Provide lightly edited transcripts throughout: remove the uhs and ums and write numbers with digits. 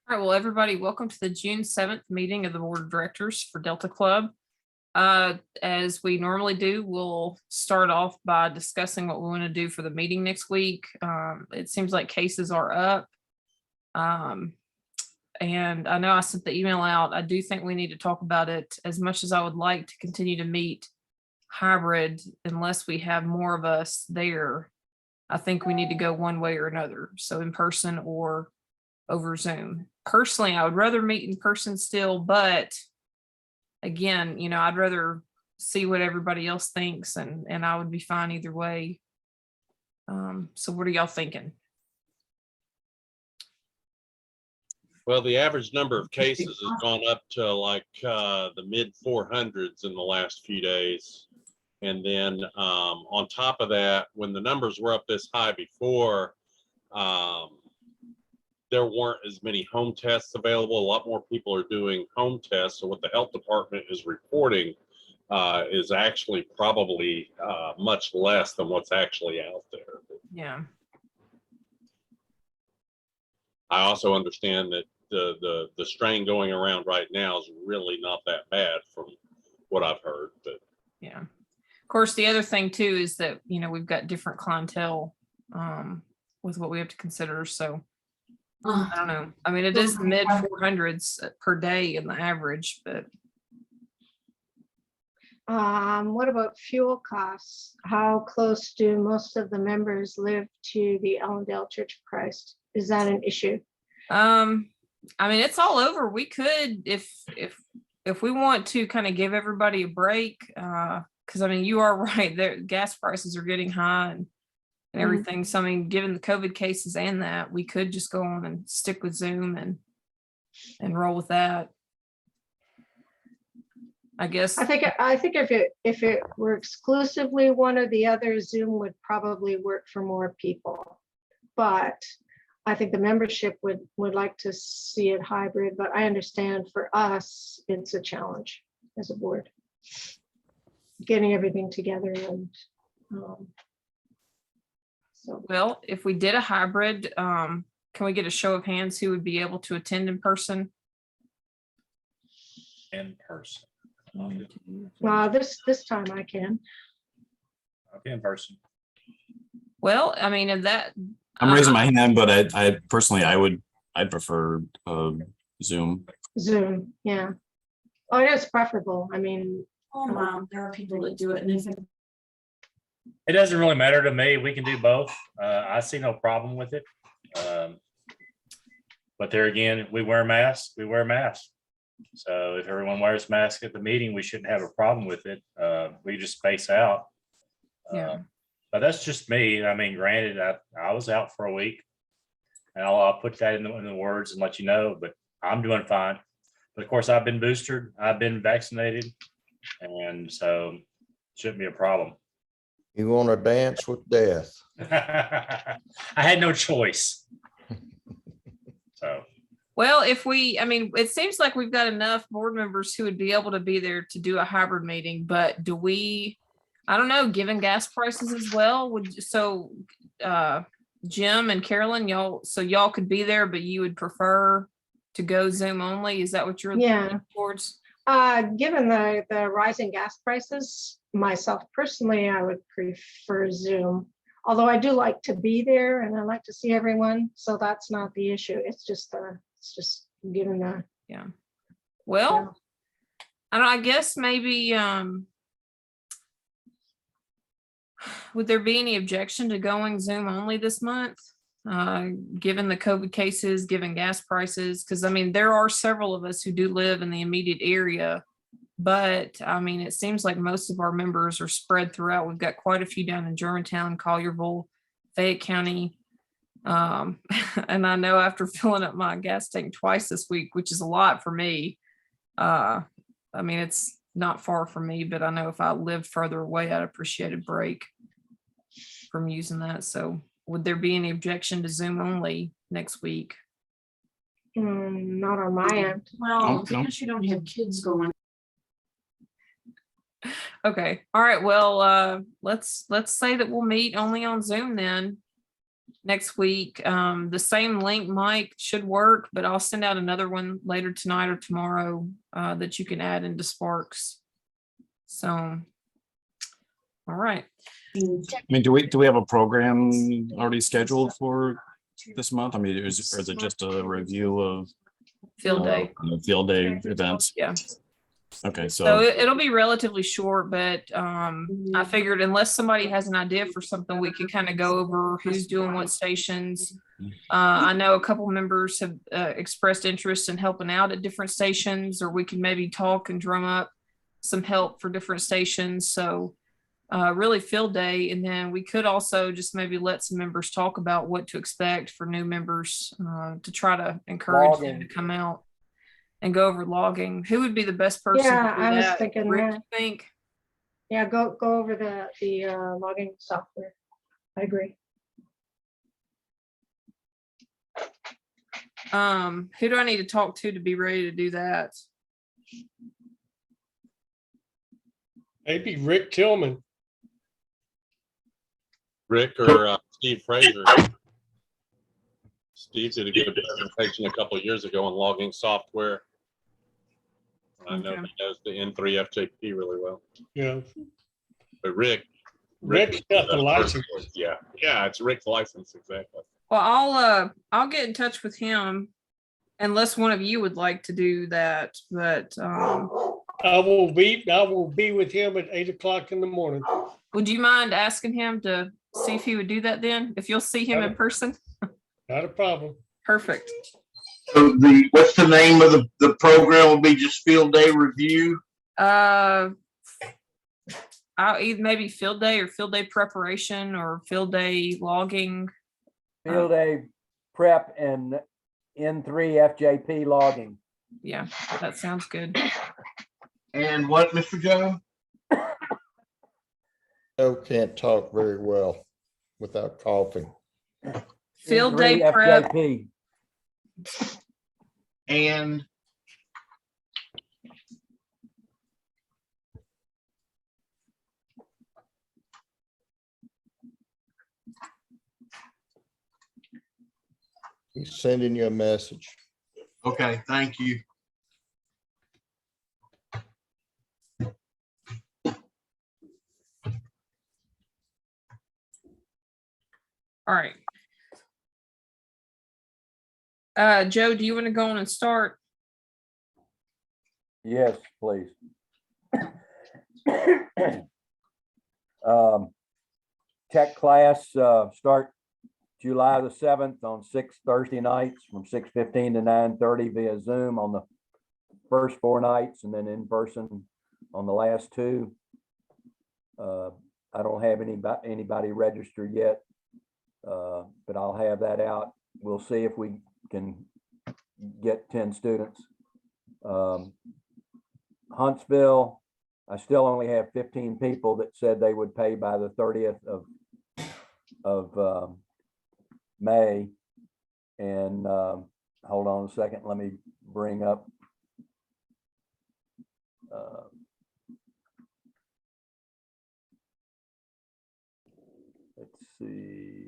All right, well, everybody, welcome to the June 7th meeting of the Board of Directors for Delta Club. As we normally do, we'll start off by discussing what we want to do for the meeting next week. It seems like cases are up. And I know I sent the email out. I do think we need to talk about it. As much as I would like to continue to meet hybrid, unless we have more of us there, I think we need to go one way or another. So in person or over Zoom. Personally, I would rather meet in person still, but again, I'd rather see what everybody else thinks, and I would be fine either way. So what are y'all thinking? Well, the average number of cases has gone up to like the mid 400s in the last few days. And then on top of that, when the numbers were up this high before, there weren't as many home tests available. A lot more people are doing home tests. So what the health department is reporting is actually probably much less than what's actually out there. Yeah. I also understand that the strain going around right now is really not that bad from what I've heard. But yeah, of course, the other thing too is that we've got different clientele with what we have to consider. So I don't know. I mean, it is mid 400s per day in the average, but what about fuel costs? How close do most of the members live to the Ellendale Church of Christ? Is that an issue? I mean, it's all over. We could, if we want to kind of give everybody a break, because I mean, you are right, there gas prices are getting high and everything. So I mean, given the COVID cases and that, we could just go on and stick with Zoom and roll with that. I guess. I think if it were exclusively one or the other, Zoom would probably work for more people. But I think the membership would like to see it hybrid, but I understand for us, it's a challenge as a board, getting everything together. And so. Well, if we did a hybrid, can we get a show of hands who would be able to attend in person? In person. This time I can. Okay, in person. Well, I mean, if that. I'm raising my hand, but I personally, I'd prefer Zoom. Zoom, yeah. Oh, it is preferable. I mean, there are people that do it, and if It doesn't really matter to me. We can do both. I see no problem with it. But there again, we wear masks. We wear masks. So if everyone wears masks at the meeting, we shouldn't have a problem with it. We just space out. Yeah. But that's just me. I mean, granted, I was out for a week, and I'll put that in the words and let you know. But I'm doing fine. But of course, I've been boosted. I've been vaccinated, and so it shouldn't be a problem. You want to dance with death? I had no choice. So. Well, I mean, it seems like we've got enough board members who would be able to be there to do a hybrid meeting, but do we, I don't know, given gas prices as well, Jim and Carolyn, y'all could be there, but you would prefer to go Zoom only? Is that what you're looking towards? Given the rising gas prices, myself personally, I would prefer Zoom. Although I do like to be there and I like to see everyone, so that's not the issue. It's just given the. Yeah. Well, I guess maybe would there be any objection to going Zoom only this month, given the COVID cases, given gas prices? Because I mean, there are several of us who do live in the immediate area, but I mean, it seems like most of our members are spread throughout. We've got quite a few down in Germantown, Collierville, Fayette County. And I know after filling up my gas tank twice this week, which is a lot for me, I mean, it's not far from me, but I know if I lived further away, I'd appreciate a break from using that. So would there be any objection to Zoom only next week? Not on my end. well, because you don't have kids going. Okay. All right. Well, let's say that we'll meet only on Zoom then. next week. The same link, Mike, should work, but I'll send out another one later tonight or tomorrow that you can add into Sparks. So, all right. I mean, do we have a program already scheduled for this month? I mean, or is it just a review of Field day. field day events? Yeah. Okay, So so it'll be relatively short, but I figured unless somebody has an idea for something, we could kind of go over who's doing what stations. I know a couple members have expressed interest in helping out at different stations, or we can maybe talk and drum up some help for different stations. So really field day. And then we could also just maybe let some members talk about what to expect for new members to try to encourage them to come out and go over logging. Who would be the best person? Yeah, to do I was that? thinking Rick, that. you think? Yeah, go over the logging software. I agree. Who do I need to talk to be ready to do that? Maybe Rick Tillman. Rick or Steve Fraser. Steve did a good presentation a couple of years ago on logging software. I know Okay. he knows the N3 FJP really well. Yeah, But Rick's got the license. Yeah, it's Rick's license, exactly. Well, I'll get in touch with him unless one of you would like to do that. But I will be with him at 8 o'clock in the morning. would you mind asking him to see if he would do that then? If you'll see him in person? Not a problem. Perfect. So what's the name of the program will be just field day review? I'll either maybe field day or field day preparation or field day logging. Field day prep and N3 FJP logging. Yeah, that sounds good. And what, Mr. Joe? Joe can't talk very well without coughing. Field day N3 prep. FJP. And He's sending you a message. okay, thank you. All right. Joe, do you want to go on and start? Yes, please. Tech class start July the 7th on 6 Thursday nights from 6:15 to 9:30 via Zoom on the first 4 nights, and then in person on the last 2. I don't have anybody registered yet, but I'll have that out. We'll see if we can get 10 students. Huntsville, I still only have 15 people that said they would pay by the 30th of May. And hold on a second, let me bring up let's see.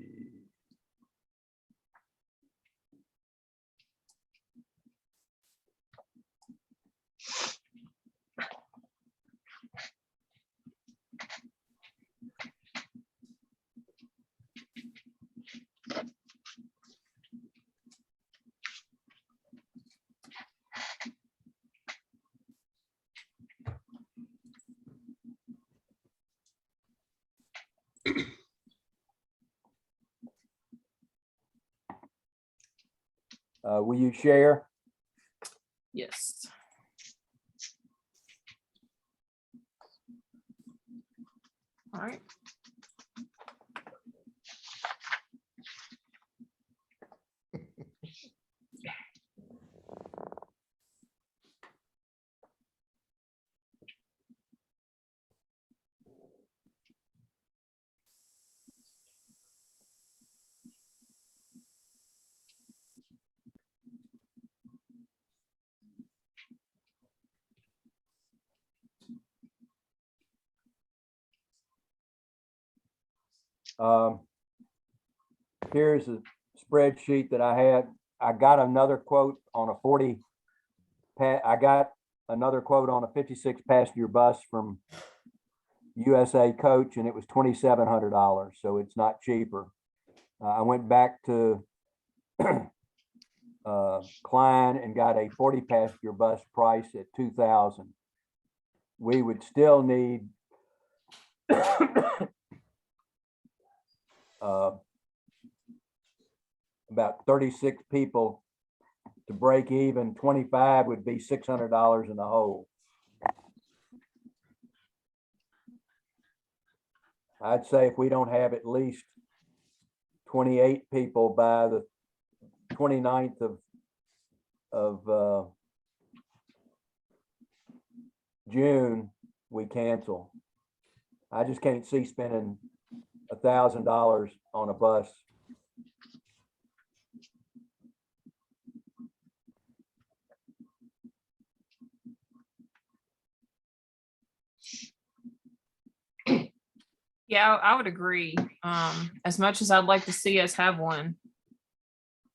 Will you share? Yes. All right. Here's a spreadsheet that I had. I got another quote on a 40. I got another quote on a 56 passenger bus from USA Coach, and it was $2,700. So it's not cheaper. I went back to Klein and got a 40 passenger bus price at 2,000. We would still need about 36 people to break even. 25 would be $600 in the hole. I'd say if we don't have at least 28 people by the 29th of June, we cancel. I just can't see spending $1,000 on a bus. Yeah, I would agree. As much as I'd like to see us have one,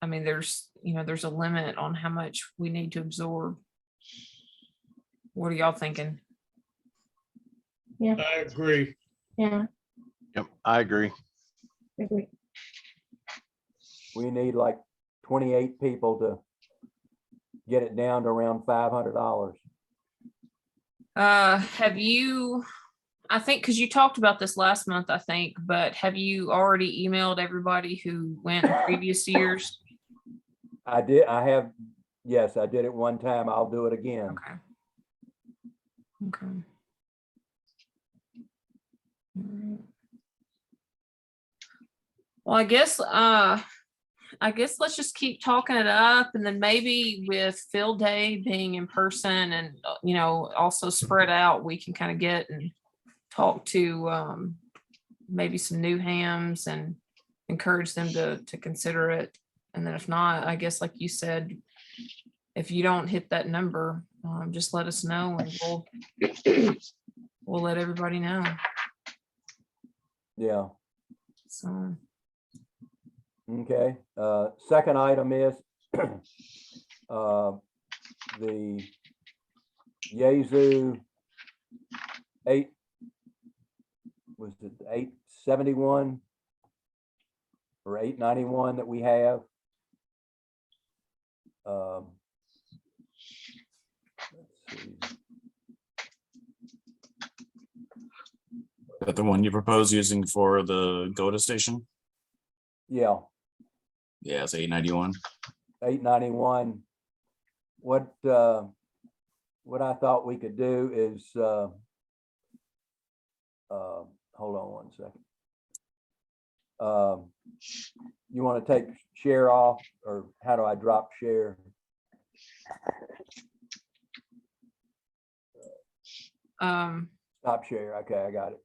I mean, there's a limit on how much we need to absorb. What are y'all thinking? I agree. Yeah, Yep, I agree. agree. We need like 28 people to get it down to around $500. Have you, I think, because you talked about this last month, I think, but have you already emailed everybody who went in previous years? I did, yes, I did it one time. I'll do it again. Okay. Okay. All right. Well, I guess let's just keep talking it up, and then maybe with field day being in person and also spread out, we can kind of get and talk to maybe some new hams and encourage them to consider it. And then if not, I guess like you said, if you don't hit that number, just let us know and we'll let everybody know. Yeah. So Okay. Second item is the Yazoo 871 or 891 that we have. Let's see. Is that the one you propose using for the GOTA station? Yeah, Yeah, it's 891. 891. What I thought we could do is hold on one second. You want to take share off, or how do I drop share? Stop share. Okay, I got it.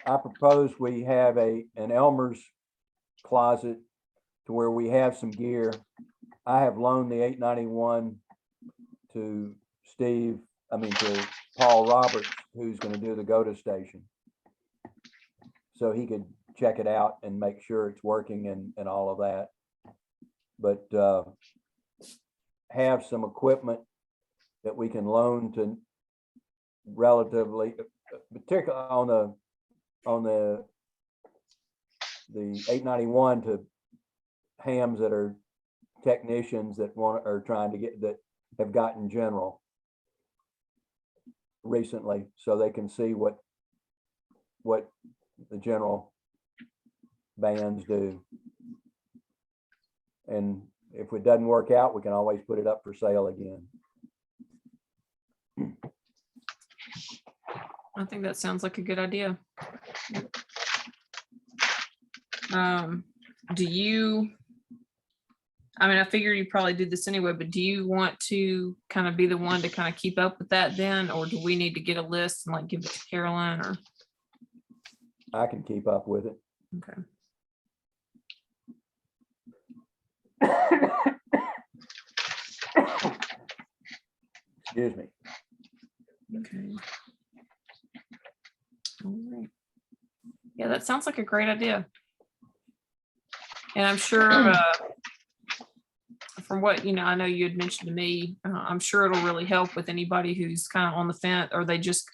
I propose we have an Elmer's closet to where we have some gear. I have loaned the 891 to to Paul Roberts, who's going to do the GOTA station. So he could check it out and make sure it's working and all of that. But have some equipment that we can loan to relatively, particularly on the 891 to hams that are technicians that are trying to get, that have gotten general recently, so they can see what the general bands do. And if it doesn't work out, we can always put it up for sale again. I think that sounds like a good idea. I figure you probably do this anyway, but do you want to kind of be the one to kind of keep up with that then, or do we need to get a list and like give it to Caroline, or? I can keep up with it. Okay. Excuse me. Okay. All right. Yeah, that sounds like a great idea. And I'm sure, from what, I know you had mentioned to me, I'm sure it'll really help with anybody who's kind of on the fence, or they just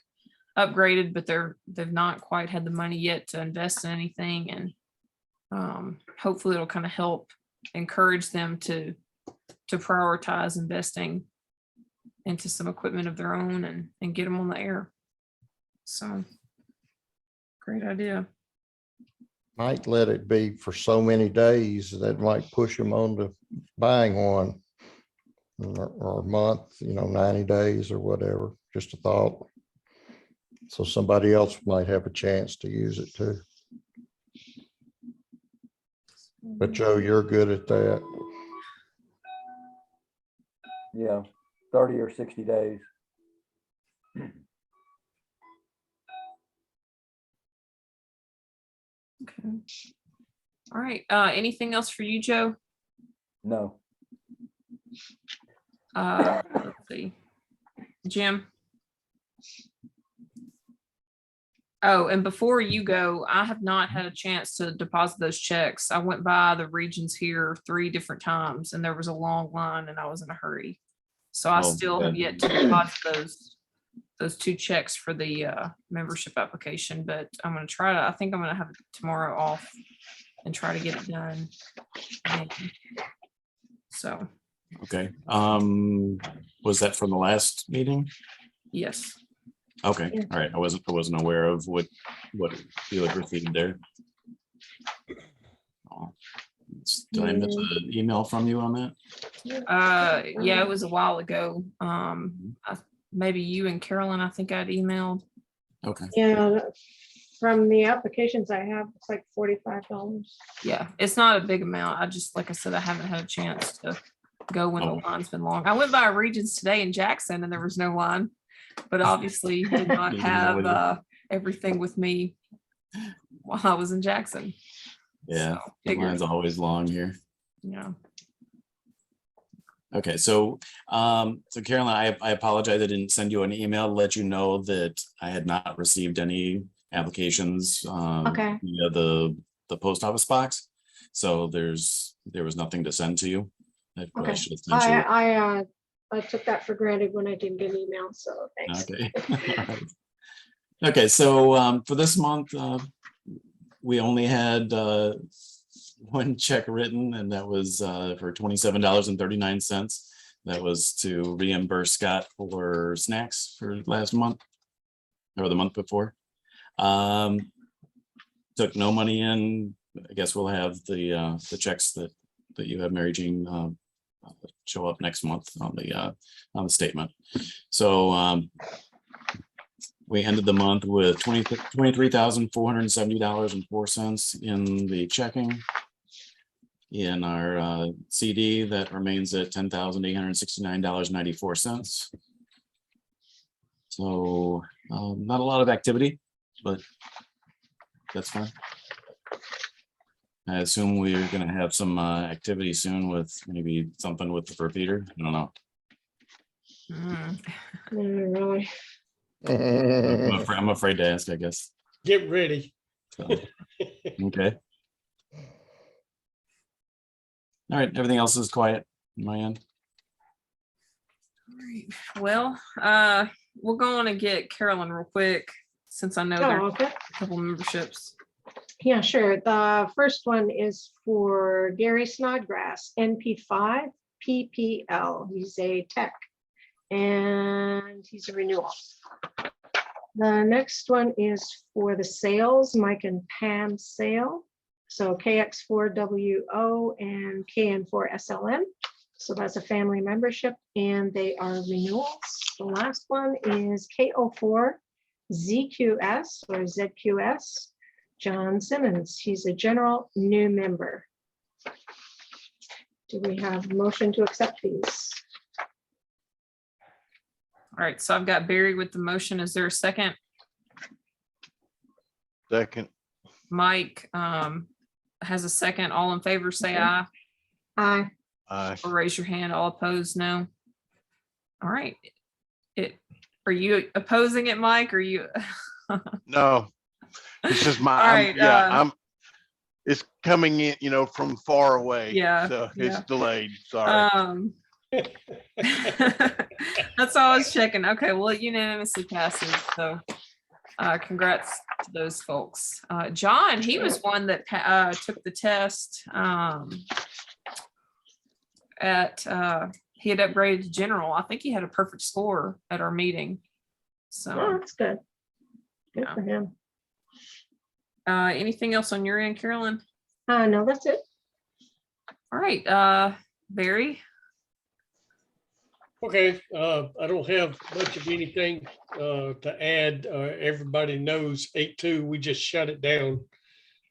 upgraded, but they've not quite had the money yet to invest in anything. And hopefully it'll kind of help encourage them to prioritize investing into some equipment of their own and get them on the air. So great idea. Might let it be for so many days that might push them on to buying one. Or a month, 90 days or whatever, just a thought. So somebody else might have a chance to use it too. But Joe, you're good at that. Yeah, 30 or 60 days. Okay. All right. Anything else for you, Joe? No. Let's see. Jim? Oh, and before you go, I have not had a chance to deposit those checks. I went by the regions here 3 different times and there was a long line and I was in a hurry. So I still have yet to deposit those 2 checks for the membership application, but I'm going to try to, I think I'm going to have tomorrow off and try to get it done. So. Okay. Was that from the last meeting? Yes. Okay. All right. I wasn't aware of what you had received there. Oh, did I miss an email from you on that? Yeah, it was a while ago. Maybe you and Carolyn, I think I'd emailed. Okay. Yeah, from the applications I have, it's like $45. Yeah, it's not a big amount. I just, like I said, I haven't had a chance to go when the line's been long. I went by Regions today in Jackson and there was no line, but obviously did not have everything with me while I was in Jackson. Yeah, So, the line's always long here. Yeah. Okay, so Carolyn, I apologize. I didn't send you an email to let you know that I had not received any applications Okay. via the post office box. So there was nothing to send to you. Okay. should have sent you. I took that for granted when I didn't get an email, so thanks. Okay. All right. Okay, so for this month, we only had 1 check written, and that was for $27.39. That was to reimburse Scott for snacks for last month or the month before. Took no money in. I guess we'll have the checks that you have, Mary Jean, show up next month on the statement. So we ended the month with $23,470.04 in the checking. In our CD, that remains at $10,869.94. So not a lot of activity, but that's fine. I assume we're going to have some activity soon with maybe something with the repeater. I don't know. Really. I'm afraid to ask, I guess. Get ready. So, okay. All right. Everything else is quiet on my end. All right. Well, we'll go on and get Carolyn real quick, since I know there's Okay. a couple memberships. Yeah, sure. The first one is for Gary Snodgrass, NP5 PPL. He's a tech and he's a renewal. The next one is for the sales, Mike and Pam Sale. So KX4WO and KN4SLN. So that's a family membership and they are renewals. The last one is KO4ZQS or ZQS. John Simmons, he's a general new member. Do we have a motion to accept these? All right, so I've got Barry with the motion. Is there a second? Second. Mike has a second. All in favor, say aye. Aye. Aye. Or raise your hand. All opposed, no. All right. Are you opposing it, Mike? Or you? No, It's just my, All right, it's coming in, from far away. Yeah, So yeah. it's delayed. Sorry. That's all I was checking. Okay, well, it unanimously passes. So congrats to those folks. John, he was one that took the test he had upgraded to general. I think he had a perfect score at our meeting. Oh, So that's good. Good Yeah. for him. anything else on your end, Carolyn? No, that's it. All right, Barry. Okay, I don't have much of anything to add. Everybody knows 8.2, we just shut it down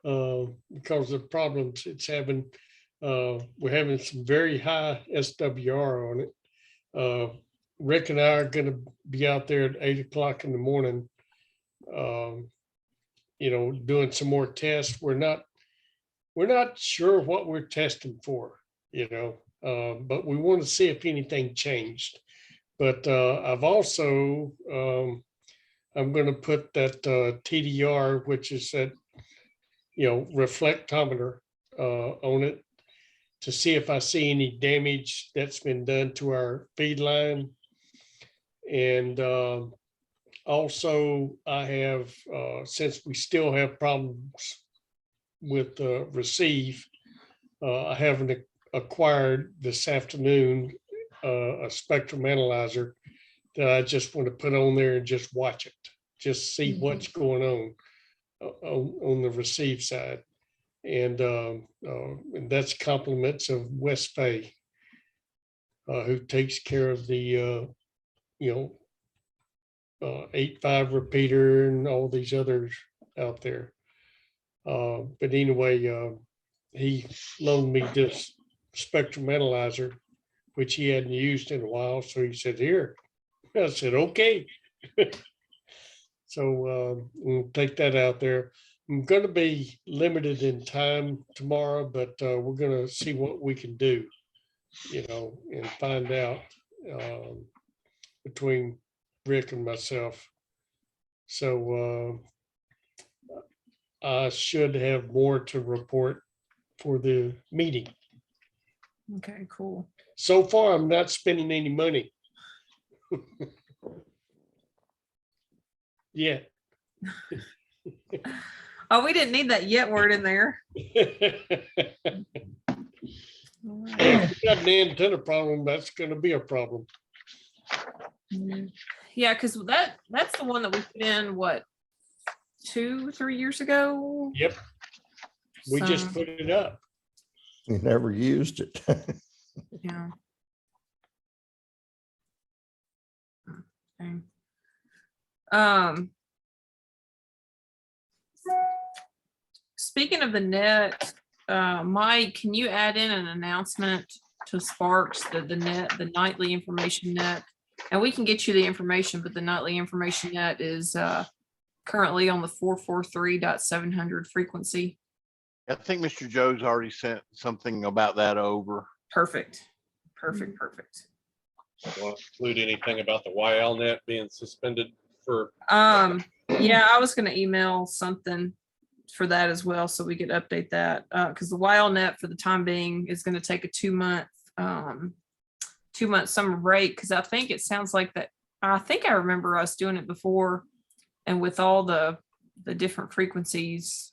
because of problems it's having. We're having some very high SWR on it. Rick and I are gonna be out there at 8 o'clock in the morning, doing some more tests. We're not sure what we're testing for, but we want to see if anything changed. But I've also, I'm going to put that TDR, which is that, reflectometer on it to see if I see any damage that's been done to our feed line. And also I have, since we still have problems with receive, I haven't acquired this afternoon a spectrum analyzer that I just want to put on there and just watch it, just see what's going on the receive side. And that's compliments of West Fay, who takes care of the 8.5 repeater and all these others out there. But anyway, he loaned me this spectrum analyzer, which he hadn't used in a while. So he said, here. I said, okay. So we'll take that out there. I'm going to be limited in time tomorrow, but we're going to see what we can do, and find out between Rick and myself. So I should have more to report for the meeting. Okay, cool. So far, I'm not spending any money. Yeah. Oh, we didn't need that yet word in there. All right. If we got an antenna problem, that's going to be a problem. Yeah, because that's the one that we put in, what, 2-3 years ago? Yep. We just So, put it up. You never used it. yeah. Okay. Speaking of the net, Mike, can you add in an announcement to Sparks that the nightly information net, and we can get you the information, but the nightly information net is currently on the 443.700 frequency. I think Mr. Joe's already sent something about that over. Perfect. Want to include anything about the YLNet being suspended for? Yeah, I was going to email something for that as well, so we could update that, because the YLNet for the time being is going to take a 2-month summer break, because I think it sounds like that. I think I remember us doing it before, and with all the different frequencies,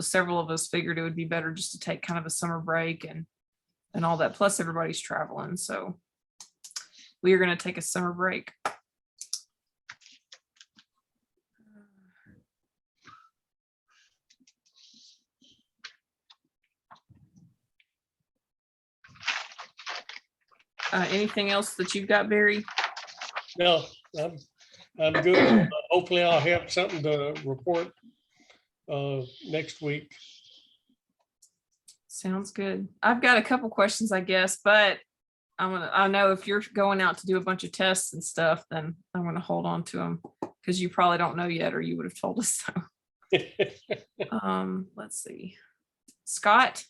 several of us figured it would be better just to take kind of a summer break and all that. Plus, everybody's traveling, so we are going to take a summer break. Anything else that you've got, Barry? No, I'm good. Hopefully I'll have something to report next week. Sounds good. I've got a couple questions, I guess, but I know if you're going out to do a bunch of tests and stuff, then I'm going to hold on to them because you probably don't know yet, or you would have told us so. Let's see. Scott?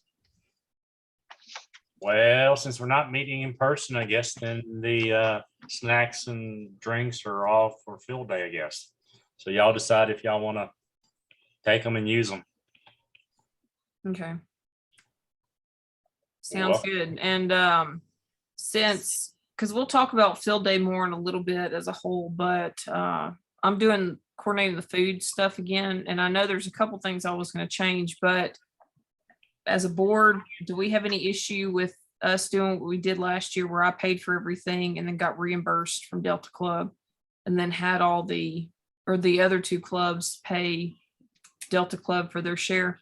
Well, since we're not meeting in person, I guess then the snacks and drinks are off for field day, I guess. So y'all decide if y'all want to take them and use them. Okay. You're Sounds welcome. good. And because we'll talk about field day more in a little bit as a whole, but I'm doing coordinating the food stuff again. And I know there's a couple things I was going to change, but as a board, do we have any issue with us doing what we did last year where I paid for everything and then got reimbursed from Delta Club and then had the other two clubs pay Delta Club for their share?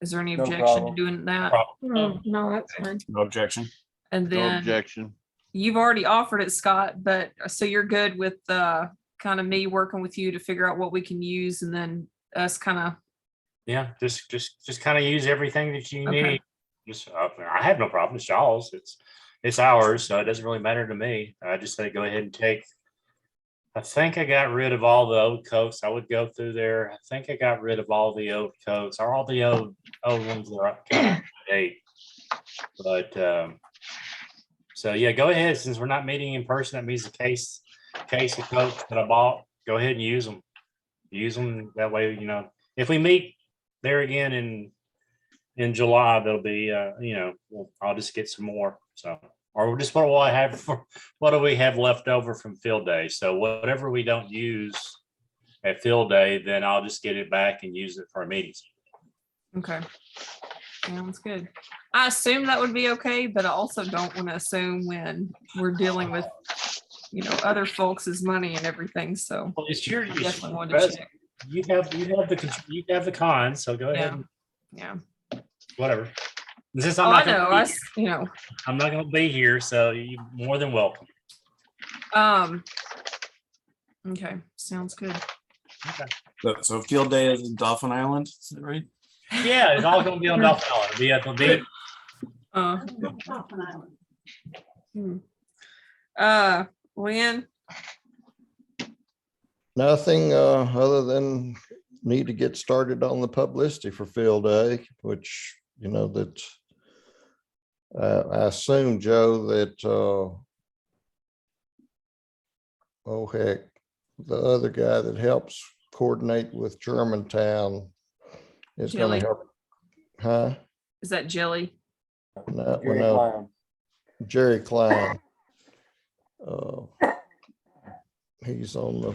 Is there any No objection to problem. doing that? No, that's fine. No objection. And No then objection. you've already offered it, Scott, but so you're good with kind of me working with you to figure out what we can use and then us kind of. Yeah, just kind of use everything that you Okay. need. Just I have no problem. It's y'all's. It's ours, so it doesn't really matter to me. I just say go ahead and take. I think I got rid of all the old coats. I would go through there. I think I got rid of all the old coats, or all the old ones that are kind of date. But so yeah, go ahead. Since we're not meeting in person, that means the case of coats that I bought. Go ahead and use them. Use them that way. You know, if we meet there again in July, there'll be I'll just get some more. So, or just what do I have for what do we have left over from field day? So whatever we don't use at field day, then I'll just get it back and use it for our meetings. Okay. Sounds good. I assume that would be okay, but I also don't want to assume when we're dealing with, other folks' money and everything. So Well, it's your definitely wanted to check. you have the cons, so go ahead. Yeah. And whatever. Since Oh, I'm I not know. gonna be, I'm not going to be here, so you're more than welcome. Okay. Sounds good. So field day is in Dauphin Island, is that right? Yeah, it's all going to be on Dolphin Island. It'll be at the beach. Lynn, Nothing other than need to get started on the publicity for field day, which, that I assume, Joe, that, oh heck, the other guy that helps coordinate with Germantown is going Jilly. to help. Huh? is that Jilly? No, Jerry no, Klein. Jerry Klein. He's on the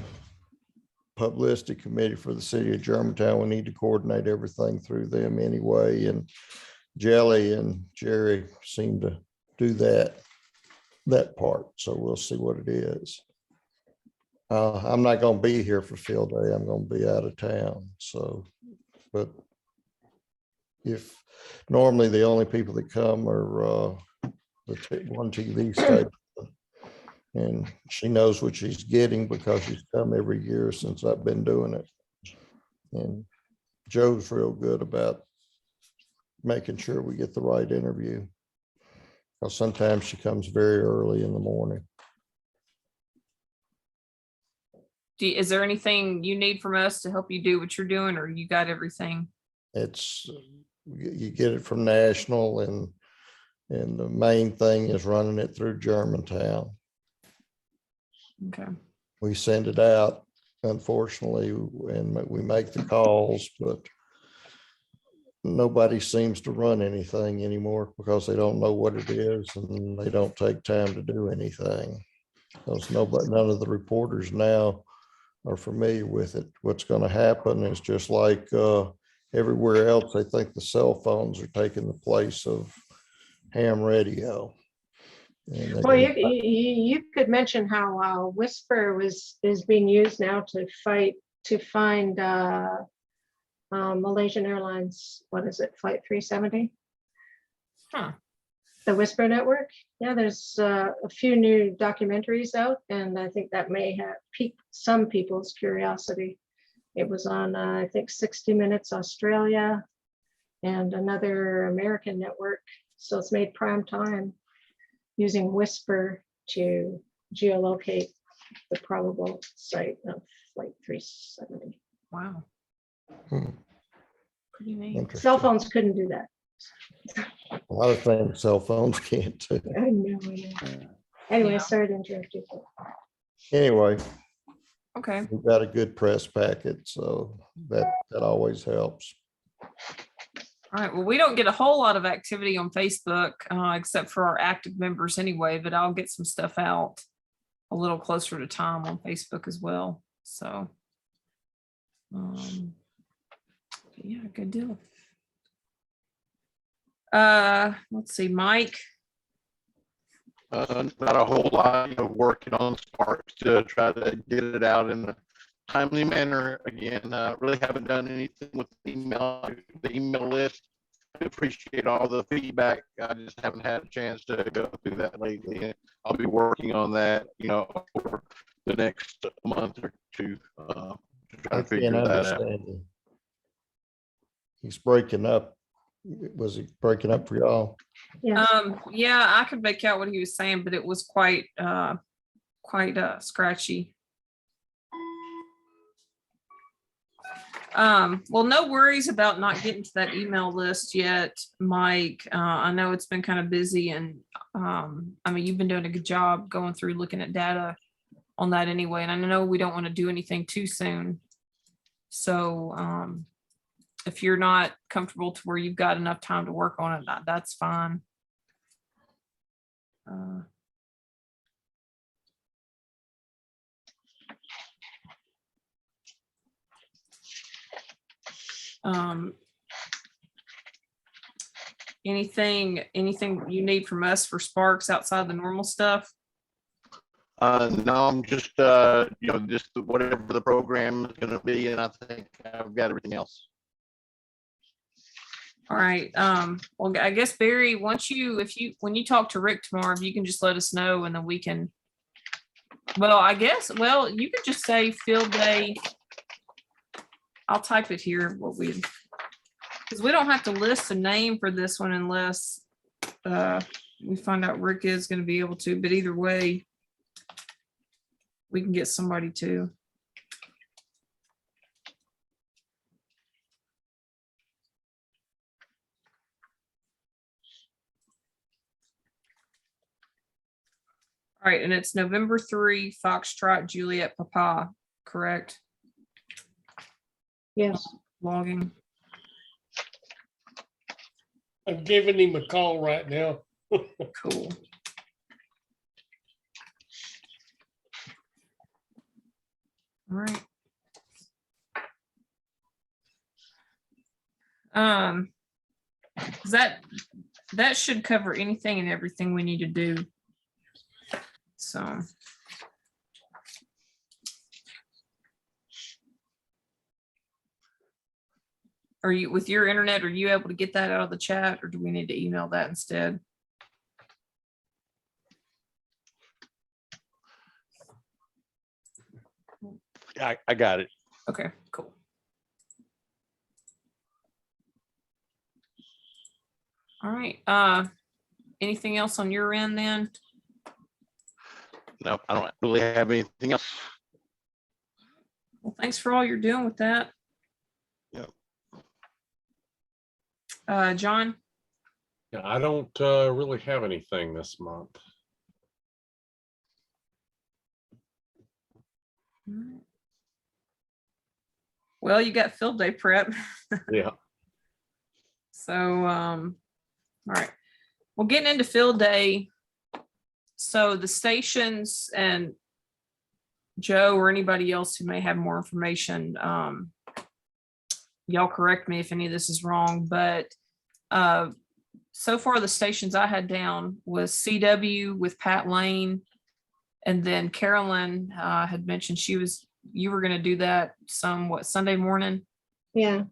publicity committee for the city of Germantown. We need to coordinate everything through them anyway. And Jelly and Jerry seem to do that part. So we'll see what it is. I'm not going to be here for field day. I'm going to be out of town. So, but if normally the only people that come are the one TV station, and she knows what she's getting because she's come every year since I've been doing it. And Joe's real good about making sure we get the right interview. Because sometimes she comes very early in the morning. Is there anything you need from us to help you do what you're doing, or you got everything? It's, you get it from National, and the main thing is running it through Germantown. Okay. We send it out, unfortunately, and we make the calls, but nobody seems to run anything anymore because they don't know what it is and they don't take time to do anything. Because none of the reporters now are familiar with it. What's going to happen is just like everywhere else, they think the cell phones are taking the place of ham radio. Well, you could mention how Whisper is being used now to find Malaysian Airlines, what is it, Flight 370? Huh. The Whisper network. Yeah, there's a few new documentaries out, and I think that may have piqued some people's curiosity. It was on, I think, 60 Minutes Australia and another American network. So it's made prime time, using Whisper to geolocate the probable site of Flight 370. Wow. Hmm. Pretty neat. Cell Interesting. phones couldn't do that. A lot of things cell phones can't do. I know. Anyway, Yeah. sorry to interrupt you. Anyway, Okay. We've got a good press packet, so that always helps. All right. Well, we don't get a whole lot of activity on Facebook, except for our active members anyway, but I'll get some stuff out a little closer to time on Facebook as well. So, yeah, good deal. Let's see, Mike. Not a whole lot, working on Sparks to try to get it out in a timely manner. Again, really haven't done anything with the email list. I appreciate all the feedback. I just haven't had a chance to go through that lately. I'll be working on that, over the next month or two, to try I to figure can't that out. understand him. He's breaking up. Was he breaking up for y'all? Yes. Yeah, I could make out what he was saying, but it was quite scratchy. Well, no worries about not getting to that email list yet, Mike. I know it's been kind of busy, and I mean, you've been doing a good job going through looking at data on that anyway. And I know we don't want to do anything too soon. So if you're not comfortable to where you've got enough time to work on it, that's fine. Anything you need from us for Sparks outside the normal stuff? No, I'm just, just whatever the program is going to be, and I think I've got everything else. All right. Well, I guess Barry, when you talk to Rick tomorrow, if you can just let us know, and then we can. Well, you could just say field day. I'll type it here. Because we don't have to list a name for this one unless we find out Rick is going to be able to. But either way, we can get somebody to. All right, and it's November 3, Foxtrot, Juliet, Papa, correct? Yes. Logging. I'm giving him a call right now. Cool. All right. That should cover anything and everything we need to do. So. Are you, with your internet, are you able to get that out of the chat, or do we need to email that instead? I got it. Okay, cool. All right. Anything else on your end then? No, I don't really have anything else. Well, thanks for all you're doing with that. Yep. John? Yeah, I don't really have anything this month. Well, you got field day prep. Yeah. So, all right. Well, getting into field day. So the stations, and Joe or anybody else who may have more information, y'all correct me if any of this is wrong, but so far the stations I had down was CW with Pat Lane, and then Carolyn had mentioned you were going to do that Sunday morning. Yeah.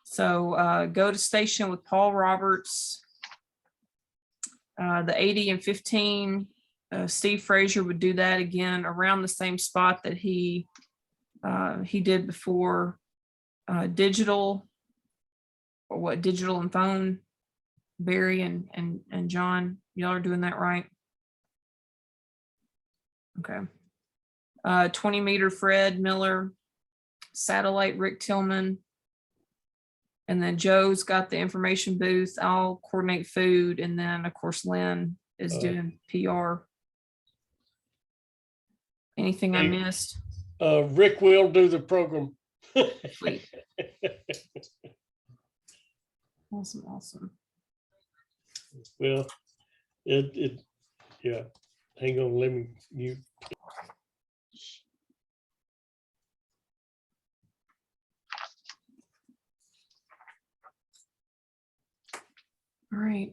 So go to station with Paul Roberts. The 80 and 15, Steve Frazier would do that again around the same spot that he did before. Digital and phone, Barry and John, y'all are doing that right? Okay. 20 meter Fred Miller, satellite Rick Tillman, and then Joe's got the information booth. I'll coordinate food, and then of course Lynn is doing PR. Anything I missed? Rick will do the program. Sweet. Awesome, awesome. Well, yeah, hang on, let me, All right.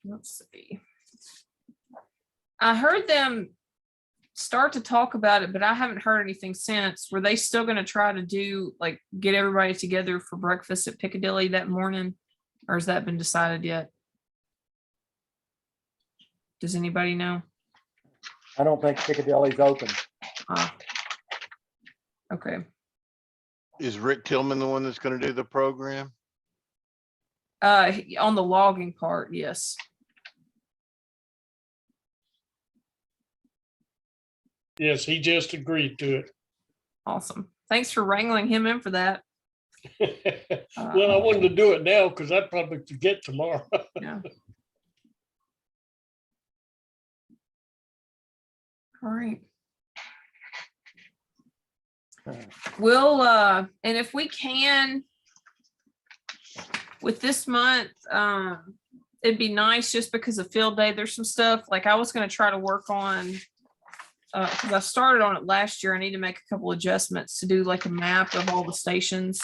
Let's see. I heard them start to talk about it, but I haven't heard anything since. Were they still going to try to do like get everybody together for breakfast at Piccadilly that morning, or has that been decided yet? Does anybody know? I don't think Piccadilly's open. Okay. Is Rick Tillman the one that's gonna do the program? On the logging part, yes. yes, he just agreed to it. Awesome. Thanks for wrangling him in for that. Well, I wanted to do it now because I'd probably forget tomorrow. Yeah. All right. We'll, and if we can, with this month, it'd be nice just because of field day, there's some stuff, like I was gonna try to work on, because I started on it last year, I need to make a couple adjustments to do like a map of all the stations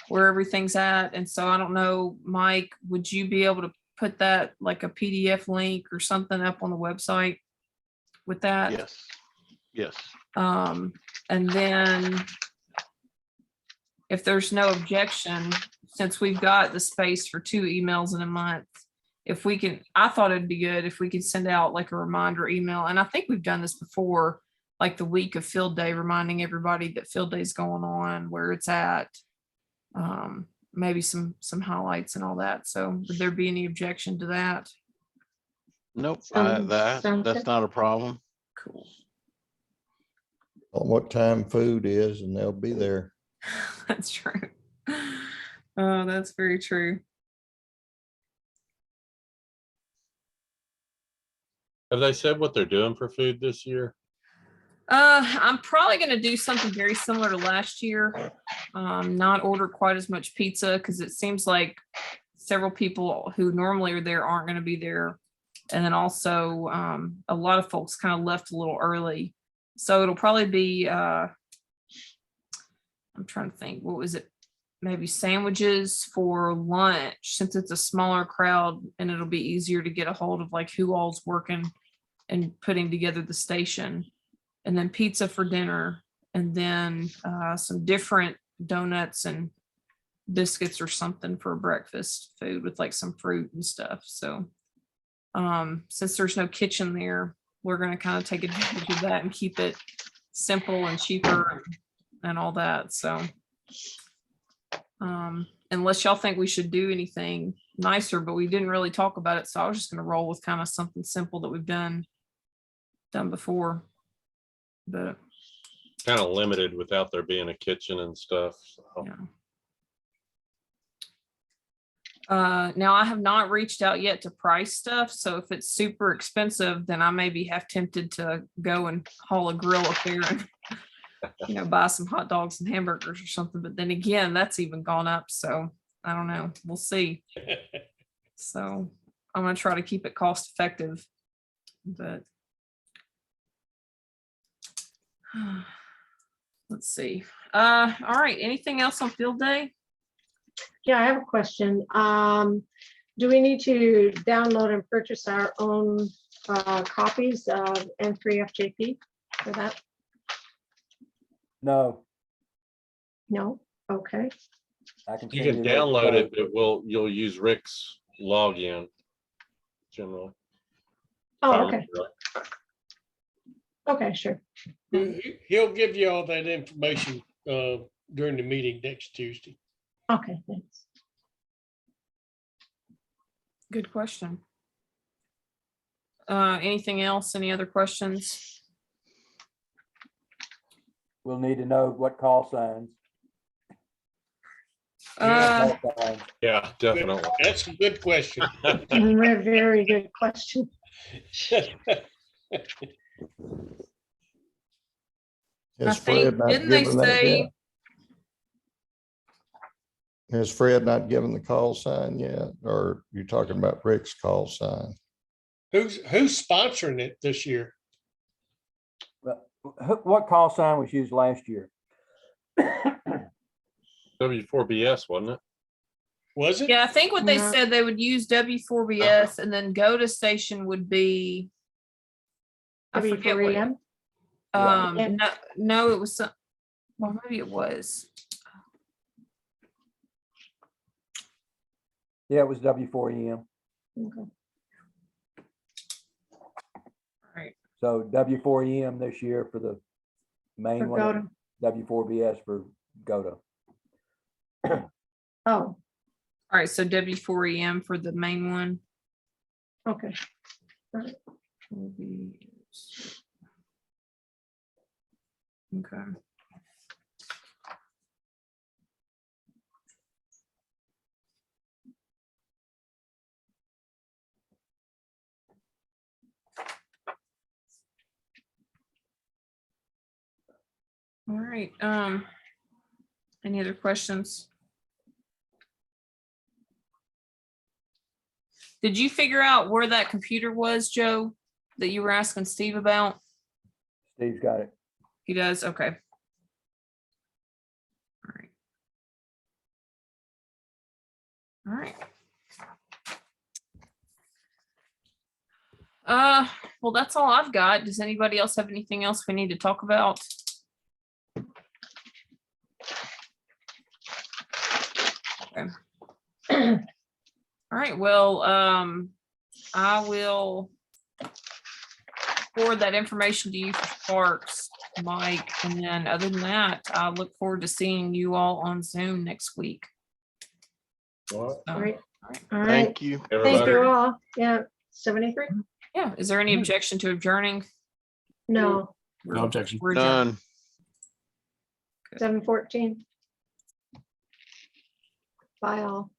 where everything's at, and so I don't know, Mike, would you be able to put that like a PDF link or something up on the website with that? Yes, yes. And then if there's no objection, since we've got the space for 2 emails in a month, if we can, I thought it'd be good if we could send out like a reminder email. And I think we've done this before, like the week of field day, reminding everybody that field day is going on, where it's at, maybe some highlights and all that. So would there be any objection to that? Nope, Sounds that's good. not a problem. Cool. On what time food is, and they'll be there. That's true. Oh, that's very true. Have they said what they're doing for food this year? I'm probably going to do something very similar to last year. Not order quite as much pizza because it seems like several people who normally are there aren't going to be there. And then also a lot of folks kind of left a little early. So it'll probably be, I'm trying to think, what was it? Maybe sandwiches for lunch, since it's a smaller crowd and it'll be easier to get a hold of like who all's working and putting together the station. And then pizza for dinner, and then some different donuts and biscuits or something for breakfast food with like some fruit and stuff. So since there's no kitchen there, we're going to kind of take advantage of that and keep it simple and cheaper and all that. So unless y'all think we should do anything nicer, but we didn't really talk about it. So I was just going to roll with kind of something simple that we've done before. But Kind of limited without there being a kitchen and stuff. So. yeah. Now I have not reached out yet to price stuff. So if it's super expensive, then I may be half tempted to go and haul a grill up there and, buy some hot dogs and hamburgers or something. But then again, that's even gone up. So I don't know. We'll see. So I'm going to try to keep it cost effective, but let's see. All right. Anything else on field day? Yeah, I have a question. Do we need to download and purchase our own copies of N3FJP for that? No, No? Okay. I can. You send can the download it, code. but you'll use Rick's login generally. Oh, okay. Okay, sure. He'll give you all that information during the meeting next Tuesday. Okay, thanks. Good question. Anything else? Any other questions? We'll need to know what call signs. Uh, Call signs. Yeah, definitely. That's a good question. Very good question. Has think- Fred not didn't they given that say- yet? Has Fred not given the call sign yet? Or you talking about Rick's call sign? Who's sponsoring it this year? What call sign was used last year? W4BS, wasn't it? Was it? Yeah, I think what they Yeah. said, they would use W4BS and then go to station would be. I forget what, W4EM? Yeah. no, it was some, well, maybe it was. Yeah, it was W4EM. Okay. Right. So W4EM this year for the main For one, GOTA. W4BS for GOTA. Oh, All right, so W4EM for the main one. okay. will be used. Okay. All right, any other questions? Did you figure out where that computer was, Joe, that you were asking Steve about? Steve's got it. He does, okay. All right. All right. Well, that's all I've got. Does anybody else have anything else we need to talk about? Okay. All right, well, I will forward that information to you for Sparks, Mike, and then other than that, I look forward to seeing you all on Zoom next week. What? So, Great. all right. All right. Thank you. Thank Everybody, you all. Yeah, 73? Yeah, is there any objection to adjourning? No, No objection. We're adjourned. Done. 7:14. Bye all.